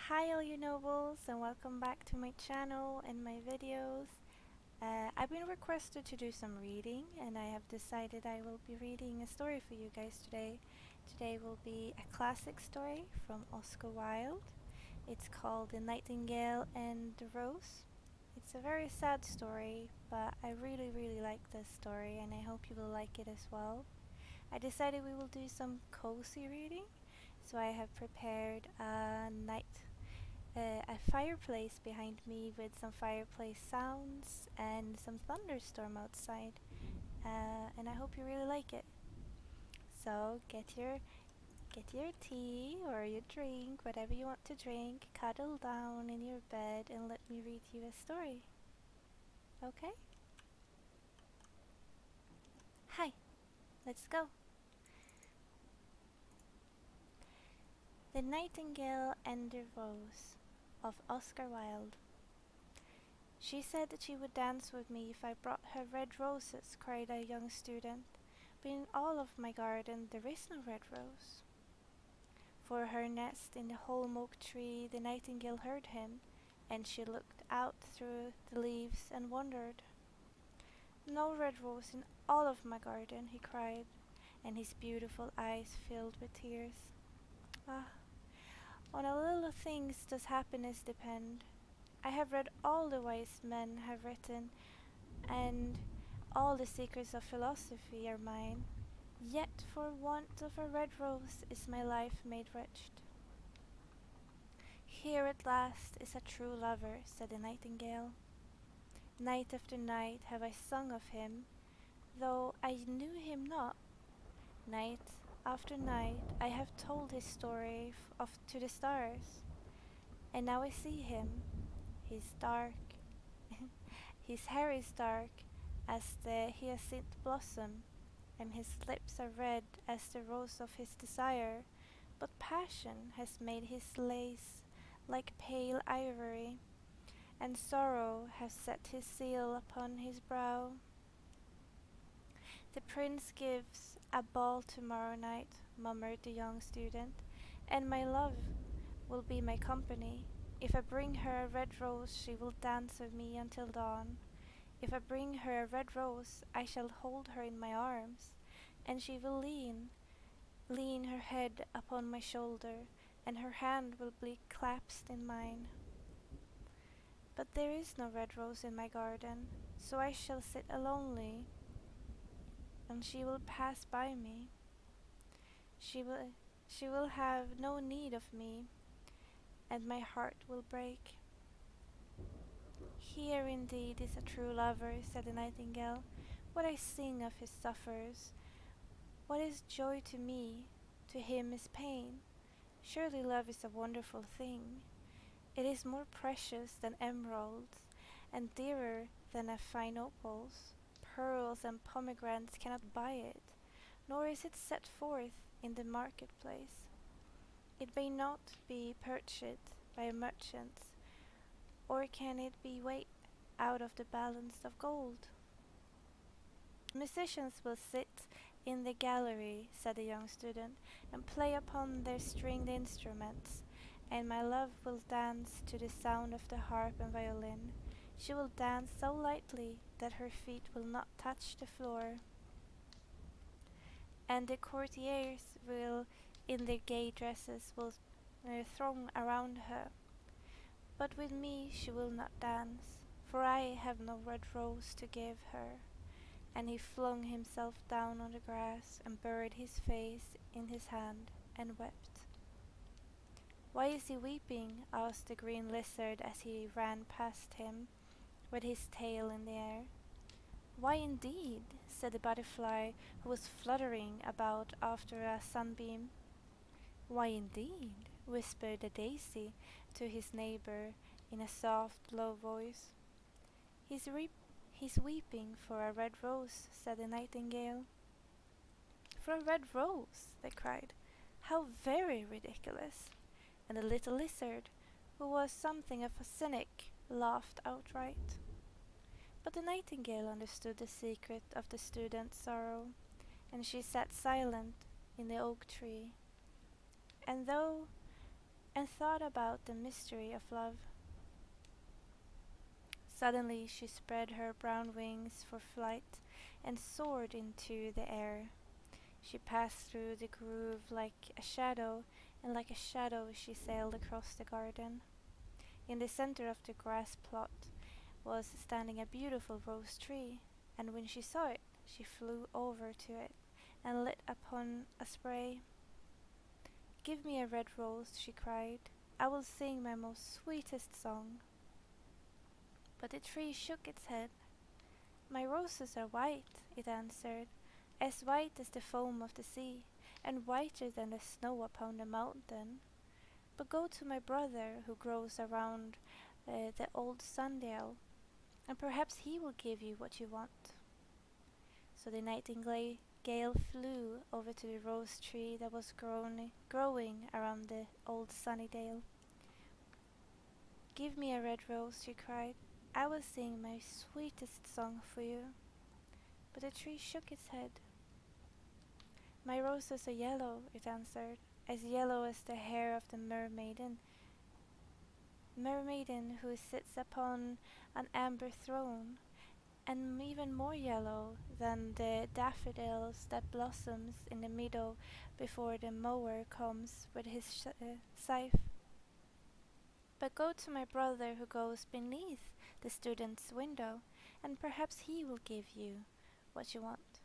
Hi all you nobles and welcome back to my channel and my videos. I've been requested to do some reading and I have decided I will be reading a story for you guys today. Today will be a classic story from Oscar Wilde. It's called The Nightingale and the Rose. It's a very sad story, but I really like this story and I hope you will like it as well. I decided we will do some cozy reading, so I have prepared a fireplace behind me with some fireplace sounds and some thunderstorm outside, and I hope you really like it. So get your tea or your drink, whatever you want to drink, cuddle down in your bed and let me read you a story. Okay? Hi, let's go. The Nightingale and the Rose of Oscar Wilde. She said that she would dance with me if I brought her red roses, cried a young student, but in all of my garden there is no red rose. For her nest in the holm oak tree the nightingale heard him, and she looked out through the leaves and wondered. No red rose in all of my garden, he cried, and his beautiful eyes filled with tears. Ah, on a little things does happiness depend. I have read all the wise men have written, and all the secrets of philosophy are mine, yet for want of a red rose is my life made wretched. Here at last is a true lover, said the nightingale. Night after night have I sung of him, though I knew him not. Night after night I have told his story to the stars, and now I see him. He's dark. His hair is dark as the hyacinth blossom, and his lips are red as the rose of his desire, but passion has made his lace like pale ivory, and sorrow has set his seal upon his brow. The prince gives a ball tomorrow night, murmured the young student, and my love will be my company. If I bring her a red rose, she will dance with me until dawn. If I bring her a red rose, I shall hold her in my arms, and she will lean her head upon my shoulder, and her hand will be clasped in mine. But there is no red rose in my garden, so I shall sit lonely, and she will pass by me. She will have no need of me, and my heart will break. Here indeed is a true lover, said the nightingale. What I sing of his suffers, what is joy to me, to him is pain. Surely love is a wonderful thing. It is more precious than emeralds, and dearer than a fine opals. Pearls and pomegranates cannot buy it, nor is it set forth in the marketplace. It may not be purchased by merchants, or can it be weighed out of the balance of gold? Musicians will sit in the gallery, said the young student, and play upon their stringed instruments, and my love will dance to the sound of the harp and violin. She will dance so lightly that her feet will not touch the floor, and the courtiers will, in their gay dresses, will throng around her. But with me she will not dance, for I have no red rose to give her. And he flung himself down on the grass and buried his face in his hand and wept. Why is he weeping? Asked the green lizard as he ran past him with his tail in the air. Why indeed? Said the butterfly, who was fluttering about after a sunbeam. Why indeed? Whispered the daisy to his neighbor in a soft, low voice. He's weeping for a red rose, said the nightingale. For a red rose, they cried. How very ridiculous! And the little lizard, who was something of a cynic, laughed outright. But the nightingale understood the secret of the student's sorrow, and she sat silent in the oak tree. And and thought about the mystery of love. Suddenly she spread her brown wings for flight and soared into the air. She passed through the grove like a shadow, and like a shadow she sailed across the garden. In the center of the grass plot was standing a beautiful rose tree, and when she saw it, she flew over to it and lit upon a spray. "Give me a red rose," she cried. "I will sing my most sweetest song." But the tree shook its head. "My roses are white," it answered, "as white as the foam of the sea, and whiter than the snow upon the mountain. But go to my brother who grows around the old sundial, and perhaps he will give you what you want." So the nightingale flew over to the rose tree that was growing around the old sunnydale. "Give me a red rose," she cried. "I will sing my sweetest song for you." But the tree shook its head. "My roses are yellow," it answered, "as yellow as the hair of the mermaiden who sits upon an amber throne, and even more yellow than the daffodils that blossoms in the meadow before the mower comes with his scythe. But go to my brother who goes beneath the student's window, and perhaps he will give you what you want."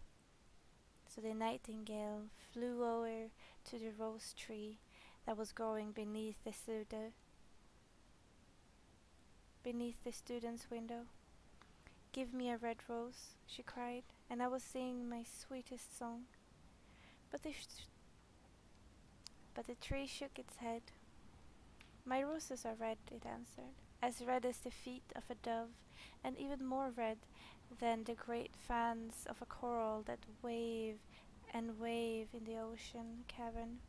So the nightingale flew over to the rose tree that was growing beneath the student's window. "Give me a red rose," she cried, "and I will sing my sweetest song." But the tree shook its head. "My roses are red," it answered, "as red as the feet of a dove, and even more red than the great fans of a coral that wave and wave in the ocean cavern.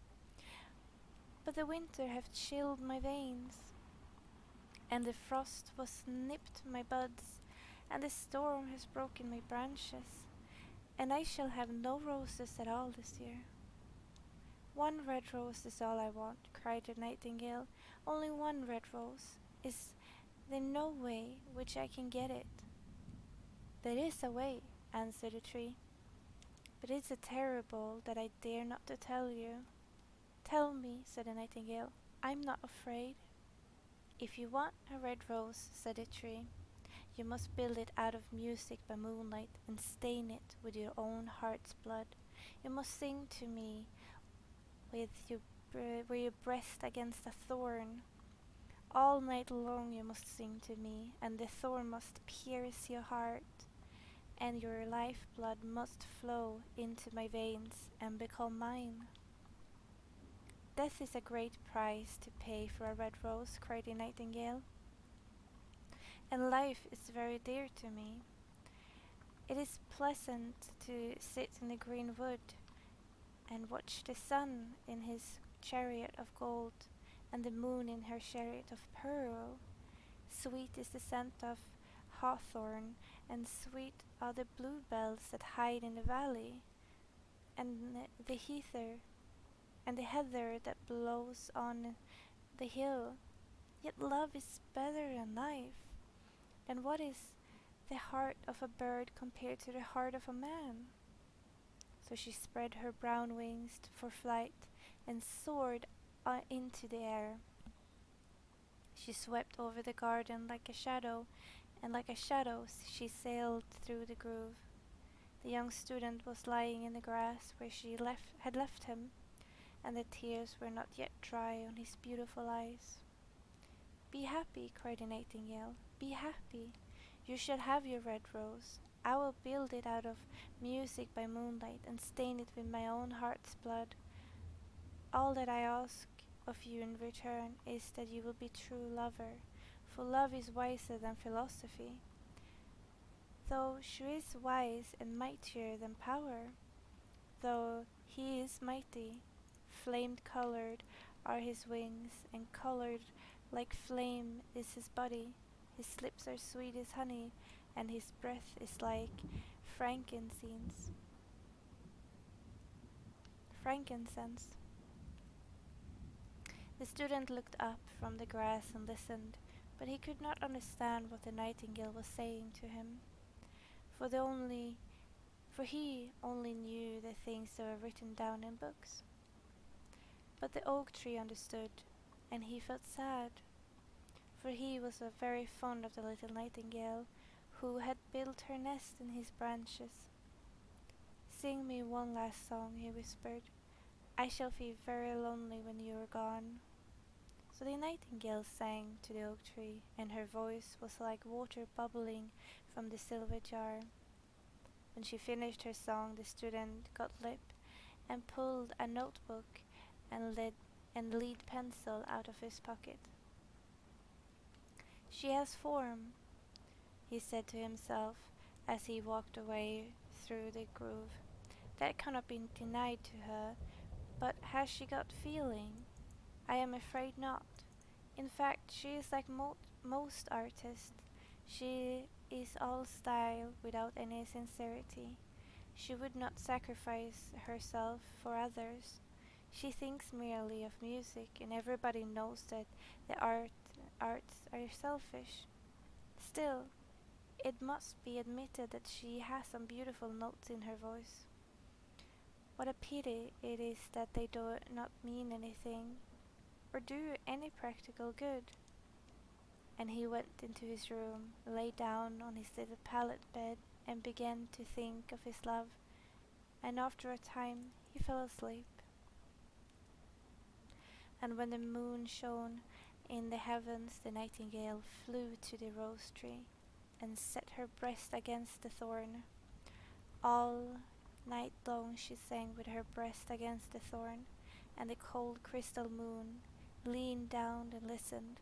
But the winter hath chilled my veins, and the frost was nipped my buds, and the storm has broken my branches, and I shall have no roses at all this year." "One red rose is all I want," cried the nightingale. "Only one red rose. Is there no way which I can get it?" "There is a way," answered the tree, "but it is so terrible that I dare not to tell you." "Tell me," said the nightingale. "I'm not afraid." "If you want a red rose," said the tree, "you must build it out of music by moonlight, and stain it with your own heart's blood. You must sing to me with your breast against a thorn. All night long you must sing to me, and the thorn must pierce your heart, and your lifeblood must flow into my veins and become mine." "Death is a great price to pay for a red rose," cried the nightingale, "and life is very dear to me. It is pleasant to sit in the green wood and watch the sun in his chariot of gold, and the moon in her chariot of pearl. Sweet is the scent of hawthorn, and sweet are the bluebells that hide in the valley, and the heather that blows on the hill. Yet love is better than life. And what is the heart of a bird compared to the heart of a man?" So she spread her brown wings for flight and soared into the air. She swept over the garden like a shadow, and like a shadow she sailed through the grove. The young student was lying in the grass where she had left him, and the tears were not yet dry on his beautiful eyes. "Be happy," cried the nightingale, "be happy. You shall have your red rose. I will build it out of music by moonlight, and stain it with my own heart's blood. All that I ask of you in return is that you will be true lover, for love is wiser than philosophy, though she is wise and mightier than power. Though he is mighty, flame-colored are his wings, and colored like flame is his body. His lips are sweet as honey, and his breath is like frankincense. The student looked up from the grass and listened, but he could not understand what the nightingale was saying to him, for he only knew the things that were written down in books. But the oak tree understood, and he felt sad, for he was very fond of the little nightingale, who had built her nest in his branches. "Sing me one last song," he whispered. "I shall feel very lonely when you are gone." So the nightingale sang to the oak tree, and her voice was like water bubbling from the silver jar. When she finished her song, the student got lip and pulled a notebook and lead pencil out of his pocket. "She has form," he said to himself as he walked away through the grove. "That cannot be denied to her, but has she got feeling? I am afraid not. In fact, she is like most artists. She is all style without any sincerity. She would not sacrifice herself for others. She thinks merely of music, and everybody knows that the arts are selfish. Still, it must be admitted that she has some beautiful notes in her voice. What a pity it is that they do not mean anything, or do any practical good." And he went into his room, lay down on his little pallet bed, and began to think of his love, and after a time he fell asleep. And when the moon shone in the heavens, the nightingale flew to the rose tree, and set her breast against the thorn. All night long she sang with her breast against the thorn, and the cold crystal moon leaned down and listened.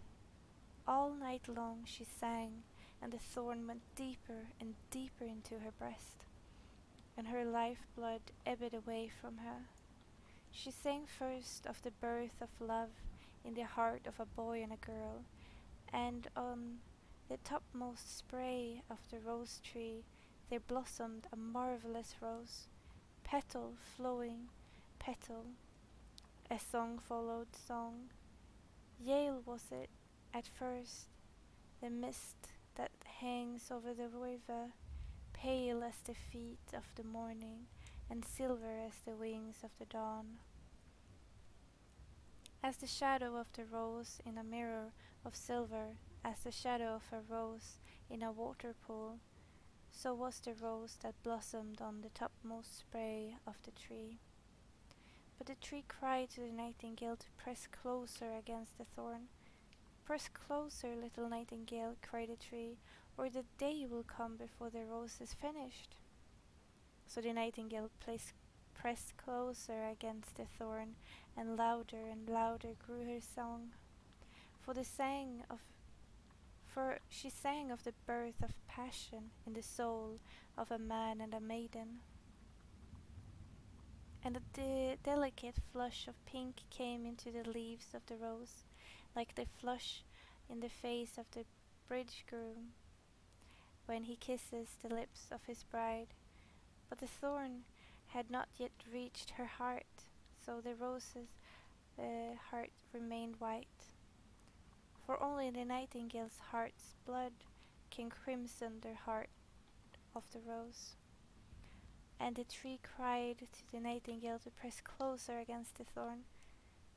All night long she sang, and the thorn went deeper and deeper into her breast, and her life blood ebbed away from her. She sang first of the birth of love in the heart of a boy and a girl, and on the topmost spray of the rose tree there blossomed a marvelous rose, petal flowing petal. A song followed song. Yale was it at first, the mist that hangs over the river, pale as the feet of the morning, and silver as the wings of the dawn. As the shadow of the rose in a mirror of silver, as the shadow of a rose in a water pool, so was the rose that blossomed on the topmost spray of the tree. But the tree cried to the nightingale to press closer against the thorn. "Press closer, little nightingale," cried the tree, "or the day will come before the rose is finished." So the nightingale pressed closer against the thorn, and louder grew her song. For she sang of the birth of passion in the soul of a man and a maiden. And a delicate flush of pink came into the leaves of the rose, like the flush in the face of the bridegroom when he kisses the lips of his bride. But the thorn had not yet reached her heart, so the rose's heart remained white. For only the nightingale's heart's blood can crimson the heart of the rose. And the tree cried to the nightingale to press closer against the thorn.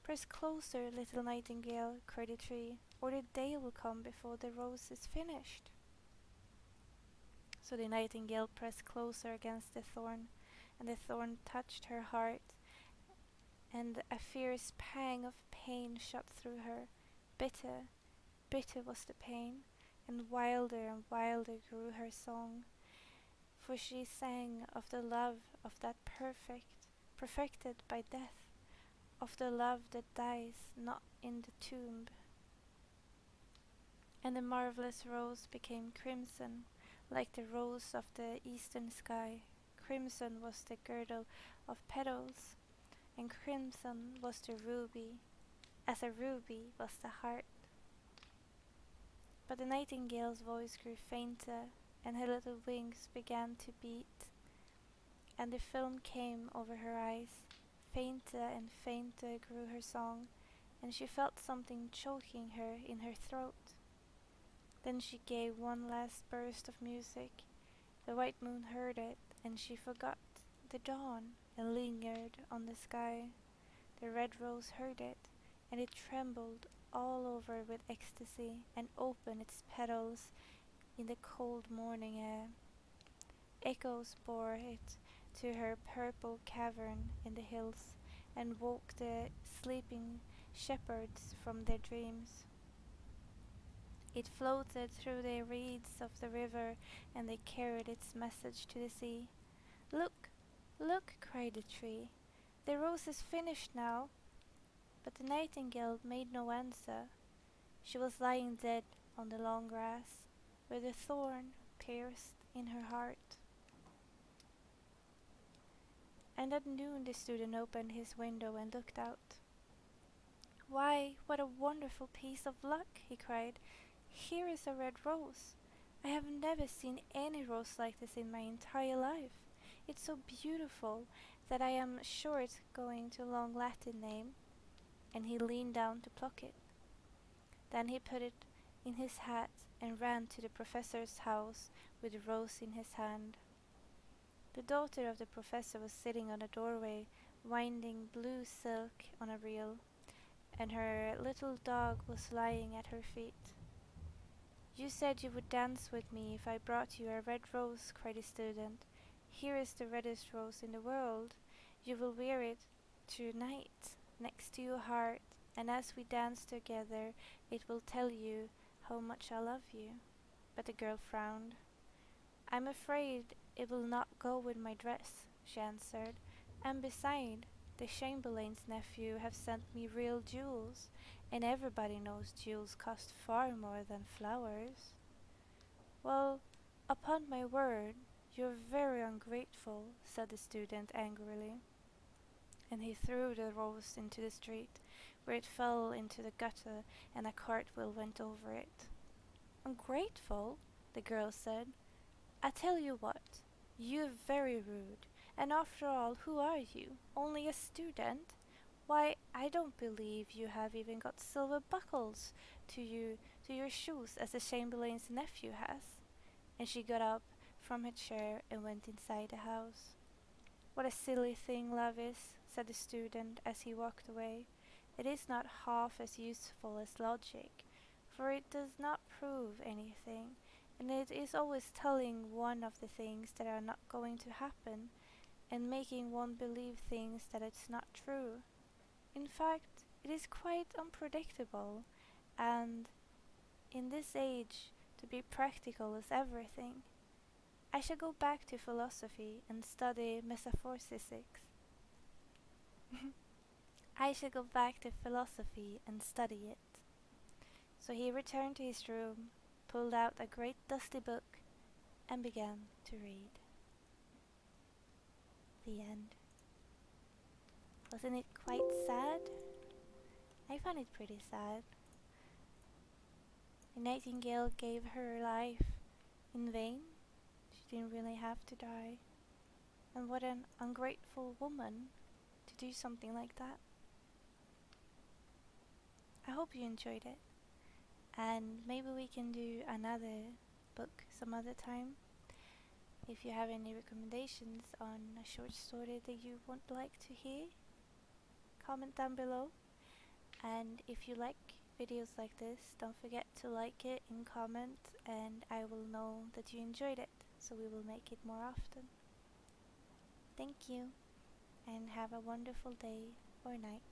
"Press closer, little nightingale," cried the tree, "or the day will come before the rose is finished." So the nightingale pressed closer against the thorn, and the thorn touched her heart, and a fierce pang of pain shot through her. Bitter, bitter was the pain, and wilder grew her song. For she sang of the love of that perfected by death, of the love that dies not in the tomb. And the marvelous rose became crimson, like the rose of the eastern sky. Crimson was the girdle of petals, and crimson was the ruby, as a ruby was the heart. But the nightingale's voice grew fainter, and her little wings began to beat, and the film came over her eyes. Fainter and fainter grew her song, and she felt something choking her in her throat. Then she gave one last burst of music. The white moon heard it, and she forgot the dawn and lingered on the sky. The red rose heard it, and it trembled all over with ecstasy and opened its petals in the cold morning air. Echoes bore it to her purple cavern in the hills and woke the sleeping shepherds from their dreams. It floated through the reeds of the river, and they carried its message to the sea. "Look, look," cried the tree, "the rose is finished now." But the nightingale made no answer. She was lying dead on the long grass, with a thorn pierced in her heart. And at noon the student opened his window and looked out. "Why, what a wonderful piece of luck!" he cried. "Here is a red rose. I have never seen any rose like this in my entire life. It's so beautiful that I am sure it's going to a long Latin name." And he leaned down to pluck it. Then he put it in his hat and ran to the professor's house with the rose in his hand. The daughter of the professor was sitting on a doorway, winding blue silk on a reel, and her little dog was lying at her feet. "You said you would dance with me if I brought you a red rose," cried the student. "Here is the reddest rose in the world. You will wear it tonight next to your heart, and as we dance together it will tell you how much I love you." But the girl frowned. "I'm afraid it will not go with my dress," she answered, "and beside, the chamberlain's nephew have sent me real jewels, and everybody knows jewels cost far more than flowers." "Well, upon my word, you're very ungrateful," said the student angrily, and he threw the rose into the street, where it fell into the gutter and a cartwheel went over it. "Ungrateful?" the girl said. "I tell you what, you're very rude, and after all, who are you? Only a student? Why, I don't believe you have even got silver buckles to your shoes as the chamberlain's nephew has." And she got up from her chair and went inside the house. "What a silly thing love is," said the student as he walked away. "It is not half as useful as logic, for it does not prove anything, and it is always telling one of the things that are not going to happen, and making one believe things that it's not true. In fact, it is quite unpredictable, and in this age, to be practical is everything. I shall go back to philosophy and study metaphysics." "I shall go back to philosophy and study it." So he returned to his room, pulled out a great dusty book, and began to read. The end. Wasn't it quite sad? I found it pretty sad. The nightingale gave her life in vain. She didn't really have to die. And what an ungrateful woman to do something like that. I hope you enjoyed it. And maybe we can do another book some other time. If you have any recommendations on a short story that you would like to hear, comment down below. And if you like videos like this, don't forget to like it and comment, and I will know that you enjoyed it, so we will make it more often. Thank you, and have a wonderful day or night.